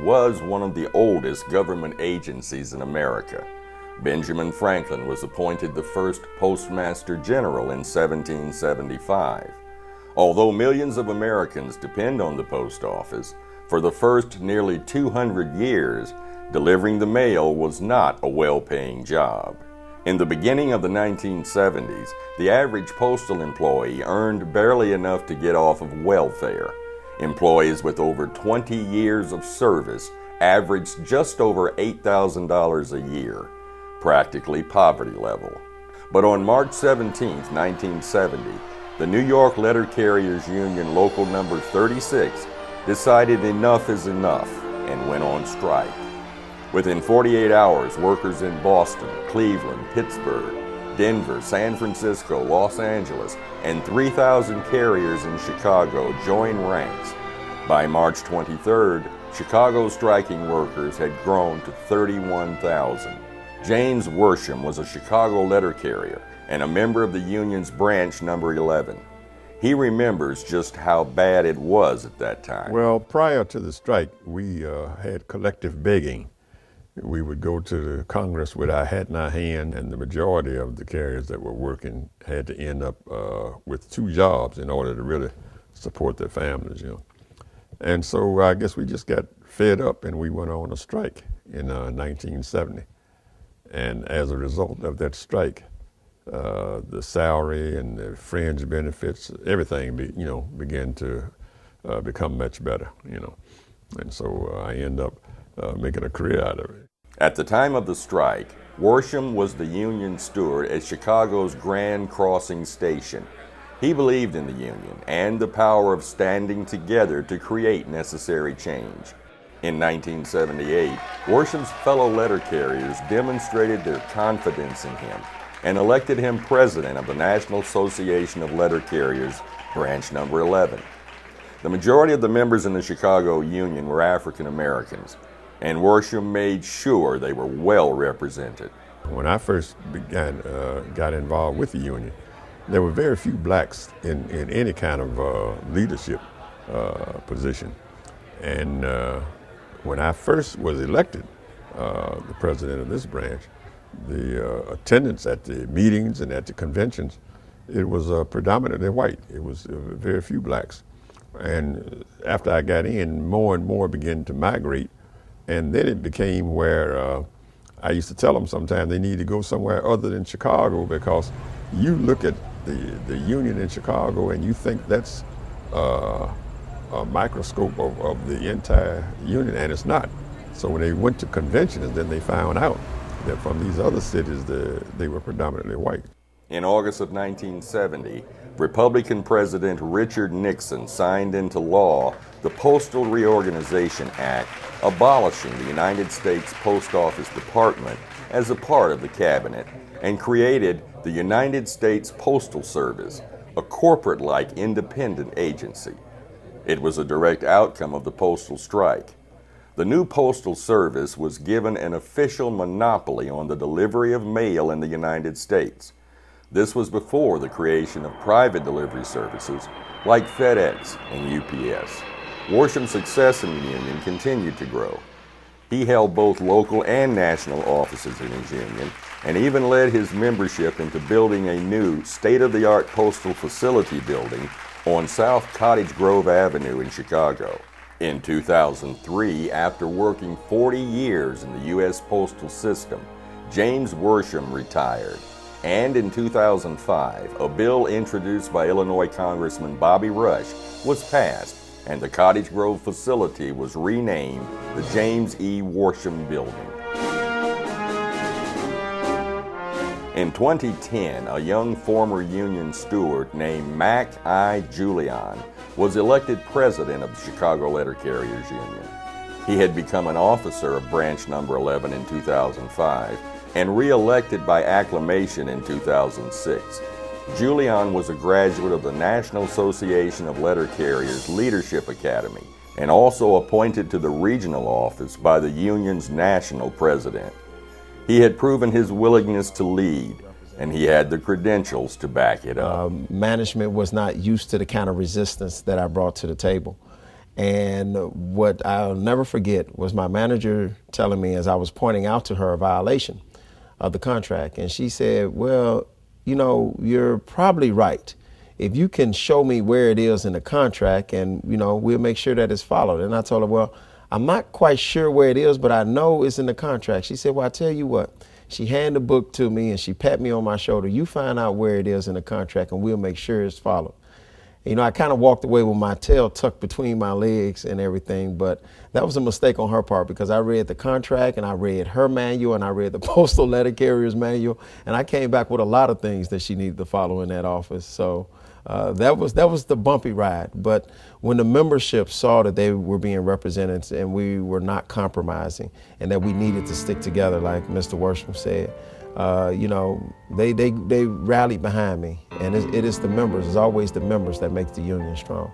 was one of the oldest government agencies in America. Benjamin Franklin was appointed the first Postmaster General in 1775. Although millions of Americans depend on the post office, for the first nearly 200 years, delivering the mail was not a well-paying job. In the beginning of the 1970s, the average postal employee earned barely enough to get off of welfare. Employees with over 20 years of service averaged just over $8,000 a year, practically poverty level. But on March 17, 1970, the New York Letter Carriers Union Local Number 36 decided enough is enough and went on strike. Within 48 hours, workers in Boston, Cleveland, Pittsburgh, Denver, San Francisco, Los Angeles, and 3,000 carriers in Chicago joined ranks. By March 23rd, Chicago's striking workers had grown to 31,000. James Worsham was a Chicago letter carrier and a member of the union's branch number 11. He remembers just how bad it was at that time. Well, prior to the strike, we had collective begging. We would go to the Congress with our hat in our hand, and the majority of the carriers that were working had to end up with 2 jobs in order to really support their families, you know. And so I guess we just got fed up and we went on a strike in 1970. And as a result of that strike, the salary and the fringe benefits, everything, began to become much better, you know. And so I ended up making a career out of it. At the time of the strike, Worsham was the union steward at Chicago's Grand Crossing Station. He believed in the union and the power of standing together to create necessary change. In 1978, Worsham's fellow letter carriers demonstrated their confidence in him and elected him president of the National Association of Letter Carriers, branch number 11. The majority of the members in the Chicago Union were African Americans, and Worsham made sure they were well represented. When I first got involved with the union, there were very few blacks in any kind of leadership position. And when I first was elected the president of this branch, the attendance at the meetings and at the conventions, it was predominantly white. It was very few blacks. And after I got in, more and more began to migrate. And then it became where I used to tell them sometimes they need to go somewhere other than Chicago, because you look at the union in Chicago and you think that's a microscope of the entire union, and it's not. So when they went to conventions, then they found out that from these other cities, they were predominantly white. In August of 1970, Republican President Richard Nixon signed into law the Postal Reorganization Act, abolishing the United States Post Office Department as a part of the cabinet, and created the United States Postal Service, a corporate-like independent agency. It was a direct outcome of the postal strike. The new Postal Service was given an official monopoly on the delivery of mail in the United States. This was before the creation of private delivery services like FedEx and UPS. Worsham's success in the union continued to grow. He held both local and national offices in his union, and even led his membership into building a new state-of-the-art postal facility building on South Cottage Grove Avenue in Chicago. In 2003, after working 40 years in the U.S. postal system, James Worsham retired. And in 2005, a bill introduced by Illinois Congressman Bobby Rush was passed, and the Cottage Grove facility was renamed the James E. Worsham Building. In 2010, a young former union steward named Mack Julion was elected president of the Chicago Letter Carriers Union. He had become an officer of branch number 11 in 2005 and re-elected by acclamation in 2006. Julion was a graduate of the National Association of Letter Carriers Leadership Academy and also appointed to the regional office by the union's national president. He had proven his willingness to lead, and he had the credentials to back it up. Management was not used to the kind of resistance that I brought to the table. And what I'll never forget was my manager telling me as I was pointing out to her a violation of the contract. And she said, well, you know, you're probably right. If you can show me where it is in the contract, and, you know, we'll make sure that it's followed. And I told her, well, I'm not quite sure where it is, but I know it's in the contract. She said, well, I tell you what. She handed the book to me and she pat me on my shoulder. You find out where it is in the contract and we'll make sure it's followed. You know, I kind of walked away with my tail tucked between my legs and everything, but that was a mistake on her part because I read the contract and I read her manual and I read the postal letter carrier's manual, and I came back with a lot of things that she needed to follow in that office. So that was the bumpy ride. But when the membership saw that they were being represented and we were not compromising and that we needed to stick together, like Mr. Worsham said, you know, they rallied behind me, and it is the members, it's always the members that make the union strong.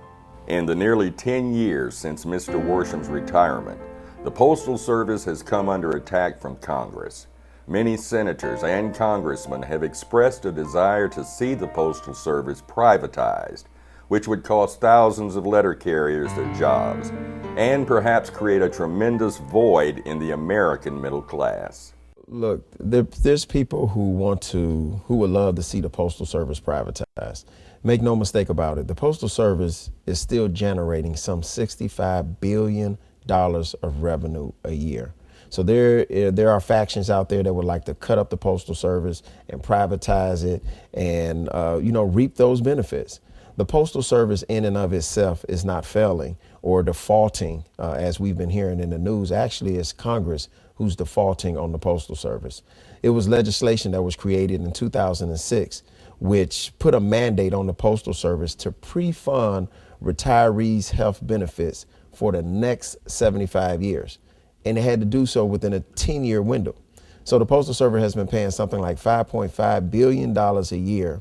In the nearly 10 years since Mr. Worsham's retirement, the Postal Service has come under attack from Congress. Many senators and congressmen have expressed a desire to see the Postal Service privatized, which would cost thousands of letter carriers their jobs, and perhaps create a tremendous void in the American middle class. Look, there's people who would love to see the Postal Service privatized. Make no mistake about it, the Postal Service is still generating some $65 billion of revenue a year. So there are factions out there that would like to cut up the Postal Service and privatize it and, you know, reap those benefits. The Postal Service in and of itself is not failing or defaulting, as we've been hearing in the news. Actually, it's Congress who's defaulting on the Postal Service. It was legislation that was created in 2006, which put a mandate on the Postal Service to pre-fund retirees' health benefits for the next 75 years. And it had to do so within a 10-year window. So the Postal Service has been paying something like $5.5 billion a year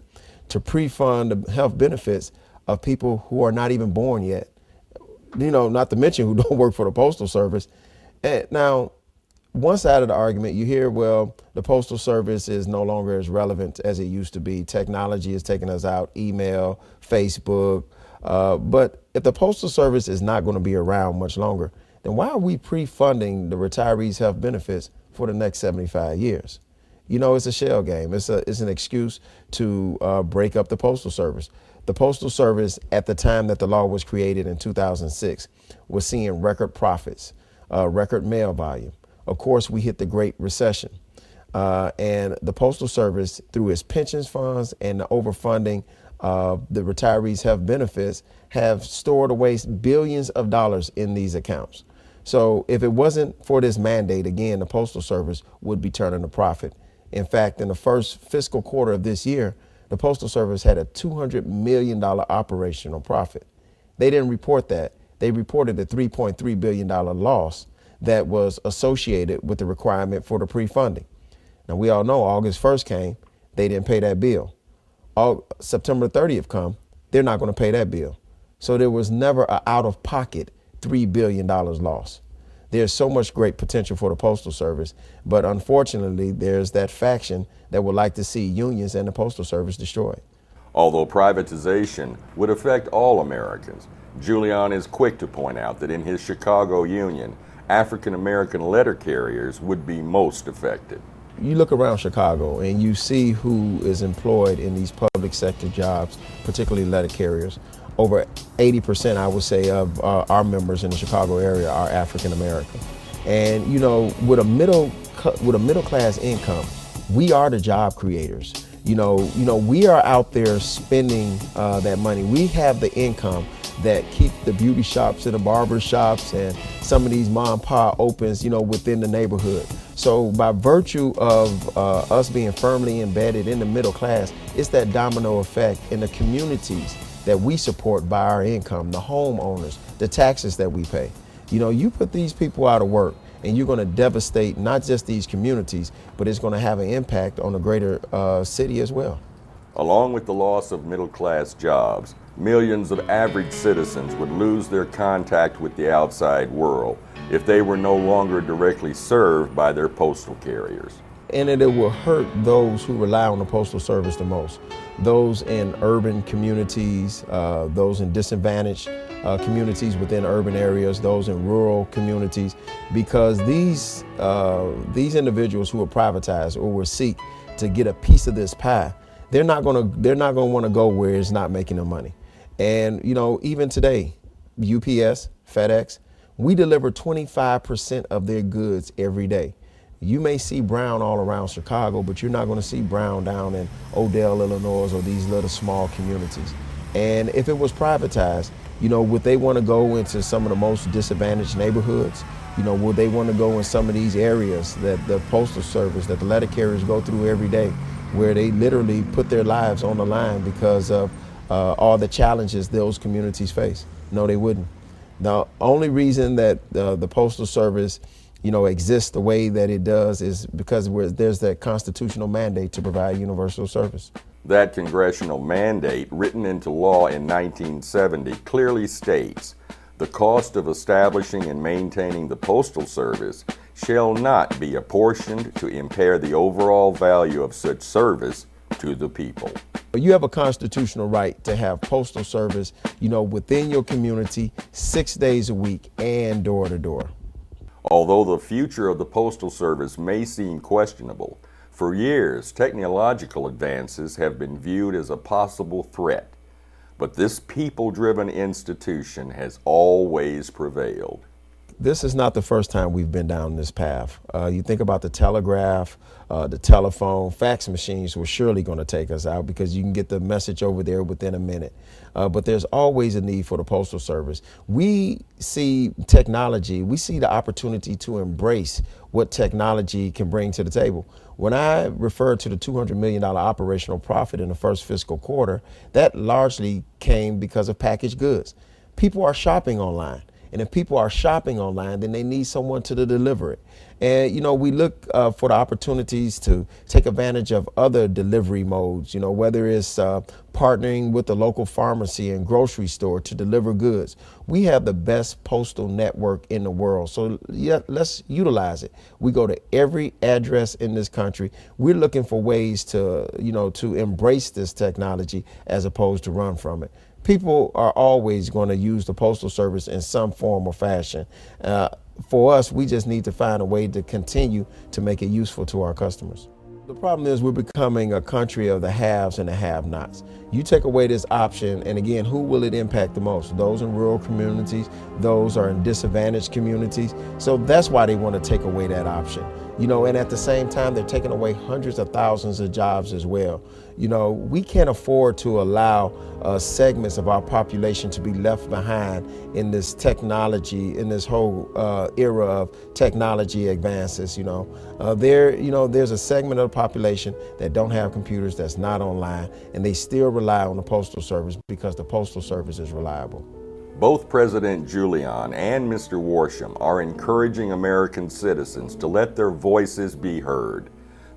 to pre-fund the health benefits of people who are not even born yet, you know, not to mention who don't work for the Postal Service. And now, one side of the argument, you hear, well, the Postal Service is no longer as relevant as it used to be. Technology is taking us out, email, Facebook. But if the Postal Service is not going to be around much longer, then why are we pre-funding the retirees' health benefits for the next 75 years? You know, it's a shell game. It's an excuse to break up the Postal Service. The Postal Service, at the time that the law was created in 2006, was seeing record profits, record mail volume. Of course, we hit the Great Recession. And the Postal Service, through its pensions funds and the overfunding of the retirees' health benefits, have stored away billions of dollars in these accounts. So if it wasn't for this mandate, again, the Postal Service would be turning a profit. In fact, in the first fiscal quarter of this year, the Postal Service had a $200 million operational profit. They didn't report that. They reported a $3.3 billion loss that was associated with the requirement for the pre-funding. Now, we all know August 1st came, they didn't pay that bill. September 30th come, they're not going to pay that bill. So there was never an out-of-pocket $3 billion loss. There's so much great potential for the Postal Service, but unfortunately, there's that faction that would like to see unions and the Postal Service destroyed. Although privatization would affect all Americans, Julion is quick to point out that in his Chicago union, African-American letter carriers would be most affected. You look around Chicago and you see who is employed in these public sector jobs, particularly letter carriers. Over 80%, I would say, of our members in the Chicago area are African-American. And, you know, with a middle class income, we are the job creators. You know, we are out there spending that money. We have the income that keep the beauty shops and the barber shops and some of these mom and pop opens, you know, within the neighborhood. So by virtue of us being firmly embedded in the middle class, it's that domino effect in the communities that we support by our income, the homeowners, the taxes that we pay. You know, you put these people out of work and you're going to devastate not just these communities, but it's going to have an impact on the greater city as well. Along with the loss of middle-class jobs, millions of average citizens would lose their contact with the outside world if they were no longer directly served by their postal carriers. and it will hurt those who rely on the Postal Service the most. Those in urban communities, those in disadvantaged communities within urban areas, those in rural communities, because these individuals who are privatized or will seek to get a piece of this pie, they're not gonna want to go where it's not making them money. And even today, UPS, FedEx, we deliver 25% of their goods every day. You may see brown all around Chicago, but you're not going to see brown down in Odell, Illinois, or these little small communities. And if it was privatized, would they want to go into some of the most disadvantaged neighborhoods? Would they want to go in some of these areas that the Postal Service, that the letter carriers go through every day, where they literally put their lives on the line because of all the challenges those communities face? No, they wouldn't. The only reason that the Postal Service exists the way that it does is because there's that constitutional mandate to provide universal service. That congressional mandate, written into law in 1970, clearly states the cost of establishing and maintaining the Postal Service shall not be apportioned to impair the overall value of such service to the people. You have a constitutional right to have Postal Service, within your community 6 days a week and door to door. Although the future of the Postal Service may seem questionable, for years technological advances have been viewed as a possible threat. But this people-driven institution has always prevailed. This is not the first time we've been down this path. You think about the telegraph, the telephone, fax machines were surely going to take us out because you can get the message over there within a minute. But there's always a need for the Postal Service. We see technology, we see the opportunity to embrace what technology can bring to the table. When I refer to the $200 million operational profit in the first fiscal quarter, that largely came because of packaged goods. People are shopping online. And if people are shopping online, then they need someone to deliver it. And, we look for the opportunities to take advantage of other delivery modes, whether it's partnering with the local pharmacy and grocery store to deliver goods. We have the best postal network in the world. So yeah, let's utilize it. We go to every address in this country. We're looking for ways to embrace this technology as opposed to run from it. People are always going to use the Postal Service in some form or fashion. For us, we just need to find a way to continue to make it useful to our customers. The problem is we're becoming a country of the haves and the have-nots. You take away this option, and again, who will it impact the most? Those in rural communities, those are in disadvantaged communities. So that's why they want to take away that option. And at the same time, they're taking away hundreds of thousands of jobs as well. We can't afford to allow segments of our population to be left behind in this technology, in this whole era of technology advances. There's a segment of the population that don't have computers, that's not online, and they still rely on the Postal Service because the Postal Service is reliable. Both President Julion and Mr. Worsham are encouraging American citizens to let their voices be heard.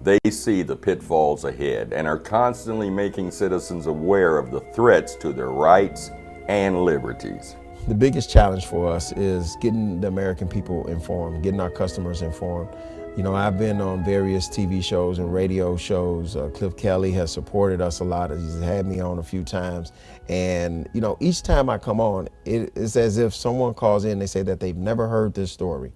They see the pitfalls ahead and are constantly making citizens aware of the threats to their rights and liberties. The biggest challenge for us is getting the American people informed, getting our customers informed. I've been on various TV shows and radio shows. Cliff Kelly has supported us a lot. He's had me on a few times. And, each time I come on, it's as if someone calls in, they say that they've never heard this story.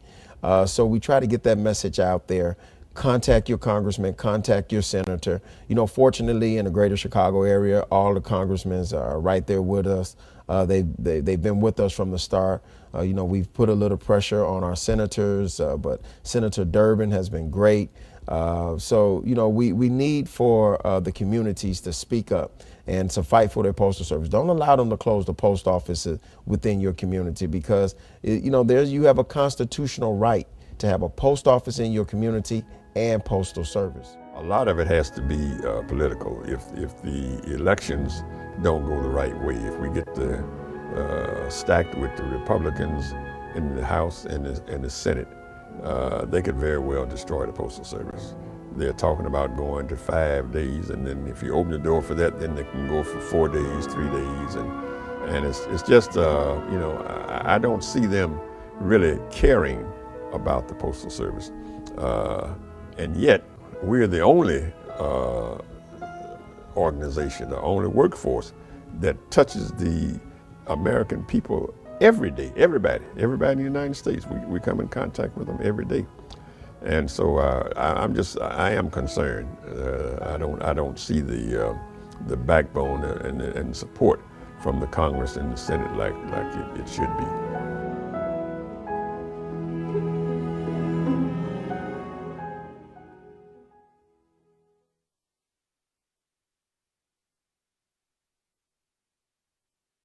So we try to get that message out there. Contact your congressman, contact your senator. Fortunately, in the greater Chicago area, all the congressmen are right there with us. They've been with us from the start. We've put a little pressure on our senators, but Senator Durbin has been great. We need for the communities to speak up and to fight for their postal service. Don't allow them to close the post offices within your community because, you have a constitutional right to have a post office in your community and postal service. A lot of it has to be political. If the elections don't go the right way, if we get stacked with the Republicans in the House and the Senate, they could very well destroy the Postal Service. They're talking about going to 5 days, and then if you open the door for that, then they can go for 4 days, 3 days, and it's just I don't see them really caring about the Postal Service, and yet we're the only organization, the only workforce that touches the American people every day. Everybody in the United States, we come in contact with them every day. And so I am concerned. I don't see the backbone and support from the Congress and the Senate like it should be.